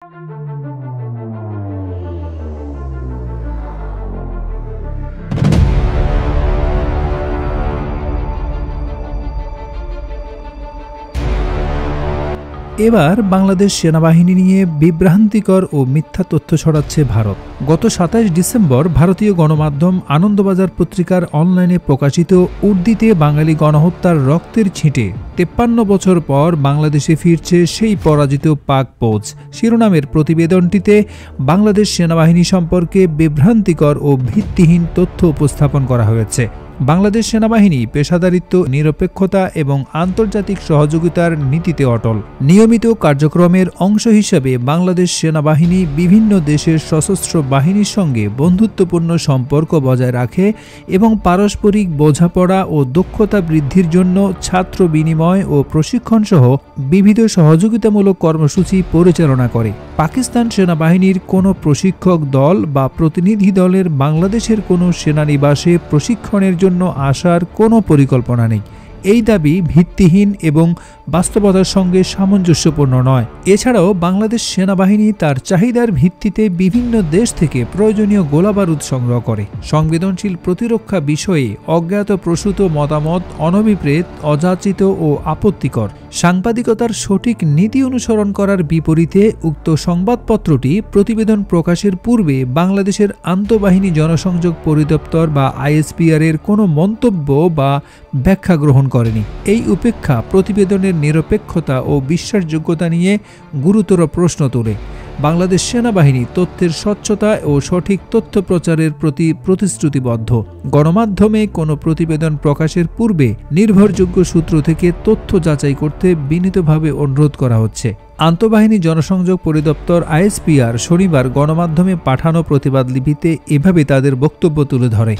এবার বাংলাদেশ সেনাবাহিনী নিয়ে বিভ্রান্তিকর ও মিথ্যা তথ্য ছড়াচ্ছে ভারত। গত ২৭ ডিসেম্বর ভারতীয় গণমাধ্যম আনন্দবাজার পত্রিকার অনলাইনে প্রকাশিত উর্দিতে বাঙালি গণহত্যার রক্তের ছিটে ৫৩ বছর পর বাংলাদেশে ফিরছে সেই পরাজিত পাক ফৌজ শিরোনামের প্রতিবেদনটিতে বাংলাদেশ সেনাবাহিনী সম্পর্কে বিভ্রান্তিকর ও ভিত্তিহীন তথ্য উপস্থাপন করা হয়েছে। বাংলাদেশ সেনাবাহিনী পেশাদারিত্ব, নিরপেক্ষতা এবং আন্তর্জাতিক সহযোগিতার নীতিতে অটল। নিয়মিত কার্যক্রমের অংশ হিসেবে বাংলাদেশ সেনাবাহিনী বিভিন্ন দেশের সশস্ত্র বাহিনীর সঙ্গে বন্ধুত্বপূর্ণ সম্পর্ক বজায় রাখে এবং পারস্পরিক বোঝাপড়া ও দক্ষতা বৃদ্ধির জন্য ছাত্র বিনিময় ও প্রশিক্ষণ সহ বিবিধ সহযোগিতামূলক কর্মসূচি পরিচালনা করে। পাকিস্তান সেনাবাহিনীর কোনো প্রশিক্ষক দল বা প্রতিনিধি দলের বাংলাদেশের কোনো সেনানিবাসে প্রশিক্ষণের জন্য আসার কোনো পরিকল্পনা নেই। এই দাবি ভিত্তিহীন এবং বাস্তবতার সঙ্গে সামঞ্জস্যপূর্ণ নয়। এছাড়াও বাংলাদেশ সেনাবাহিনী তার চাহিদার ভিত্তিতে বিভিন্ন দেশ থেকে প্রয়োজনীয় গোলাবারুদ সংগ্রহ করে। সংবেদনশীল প্রতিরক্ষা বিষয়ে অজ্ঞাত প্রসূত মতামত অনভিপ্রেত, অযাচিত ও আপত্তিকর। সাংবাদিকতার সঠিক নীতি অনুসরণ করার বিপরীতে উক্ত সংবাদপত্রটি প্রতিবেদন প্রকাশের পূর্বে বাংলাদেশের আন্তঃবাহিনী জনসংযোগ পরিদপ্তর বা আইএসপিআর এর কোনো মন্তব্য বা ব্যাখ্যা গ্রহণ করেনি। এই উপেক্ষা প্রতিবেদনের নিরপেক্ষতা ও বিশ্বাসযোগ্যতা নিয়ে গুরুতর প্রশ্ন তোলে। বাংলাদেশ সেনাবাহিনী তথ্যের স্বচ্ছতা ও সঠিক তথ্য প্রচারের প্রতি প্রতিশ্রুতিবদ্ধ। গণমাধ্যমে কোনো প্রতিবেদন প্রকাশের পূর্বে নির্ভরযোগ্য সূত্র থেকে তথ্য যাচাই করতে বিনীতভাবে অনুরোধ করা হচ্ছে। আন্তঃবাহিনী জনসংযোগ পরিদপ্তর আইএসপিআর শনিবার গণমাধ্যমে পাঠানো প্রতিবাদ লিপিতে এভাবে তাদের বক্তব্য তুলে ধরে।